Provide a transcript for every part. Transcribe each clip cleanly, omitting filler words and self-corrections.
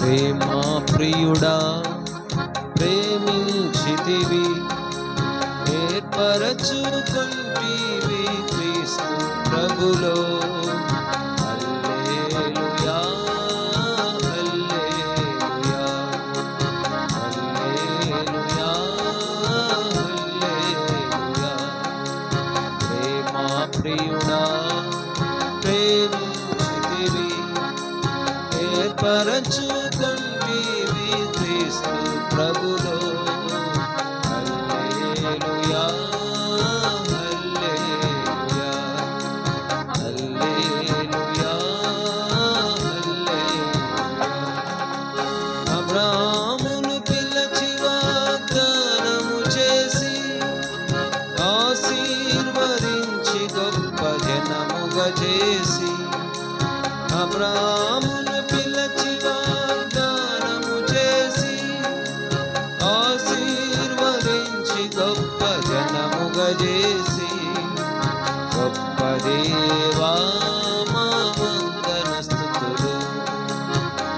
ప్రేమా ప్రియుడా ప్రేమించితివి, ఏర్పరచుకొంటివి క్రీస్తు ప్రభులో. హల్లెలూయా హల్లెలూయా హల్లెలూయా హల్లెలూయా. ప్రేమా ప్రియుడా ప్రేమించితివి, ఏర్పరచుకొంటివి క్రీస్తు ప్రభులో. హల్లెలూయా హల్లెలూయా హల్లెలూయా హల్లెలూయా. అబ్రాహామును పిలిచి వాగ్దానము చేసి, ఆశీర్వదించి గొప్ప జనముగా చేసి. అబ్రాహామును పిలిచి వాగ్దానము చేసి, ఆశీర్వదించి గొప్ప జనముగా చేసి. గొప్ప దేవా మా వందనస్తుతులు,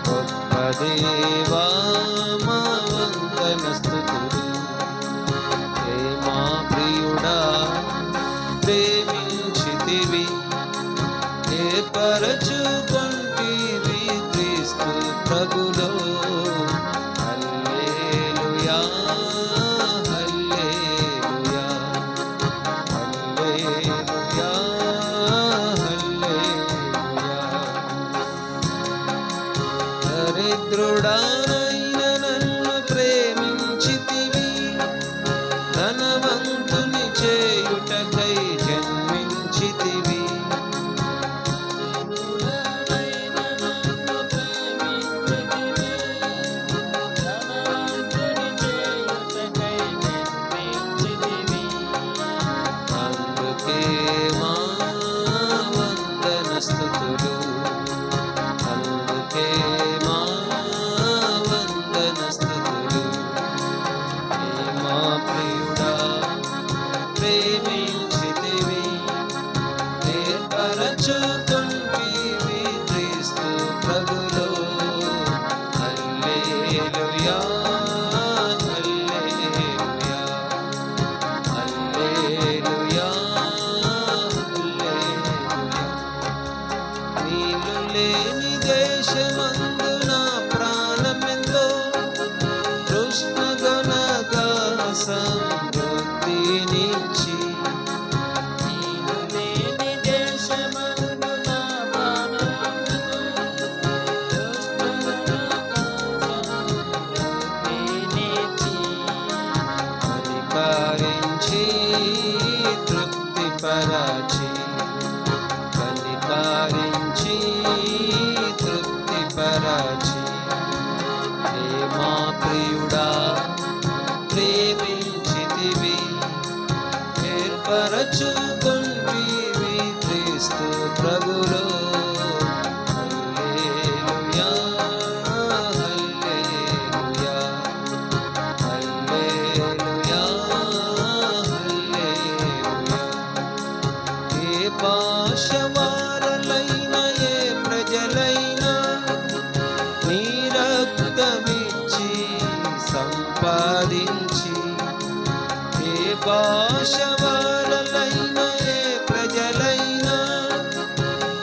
గొప్ప దేవా మా వందనస్తుతులు. ప్రేమా ప్రియుడా ప్రేమించితివి, ఏర్పరచుకొంటివి క్రీస్తు ప్రభులో. హల్లెలూయా హల్లెలూయా హల్లెలూయా హల్లెలూయా. దరిద్రుడానైన నన్ను ప్రేమించితివి, ధనవంతుని చేయుటకై జన్మించితివి. అందుకే మా వందనస్తుతులు, అందుకే మా వందనస్తుతులు. ప్రేమా ప్రియుడా ప్రేమించితివి, ఏర్పరచుకొంటివి క్రీస్తు ప్రభులో. హల్లెలూయా హల్లెలూయా హల్లెలూయా హల్లెలూయా. నీళ్ళు లేని దేశమందు నా ప్రాణమెంతో కృష్ణగొనగా సమృద్ధినిచ్చి. నీళ్ళు లేని దేశమందు నా ప్రాణమెంతో కృష్ణగొనగా సమృద్ధినిచ్చి. కనికరించి తృప్తిపరచి, కనికరించి తృప్తిపరచి. ప్రేమా ప్రియుడా ప్రేమించితివి, ఏర్పరచుకొంటివి క్రీస్తు ప్రభులో. హల్లెలూయా హల్లెలూయా హల్లెలూయా హల్లెలూయా. ఏ భాష వారలైన ఏ ప్రజలైనా నీ రక్తమిచ్చి సంపాదించి. ఏ భాష వారలైన ఏ ప్రజలైనా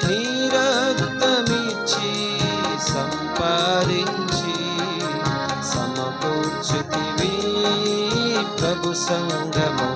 నీ రక్తమిచ్చి సంపాదించి. సమకూర్చుతివి ప్రభు సంగము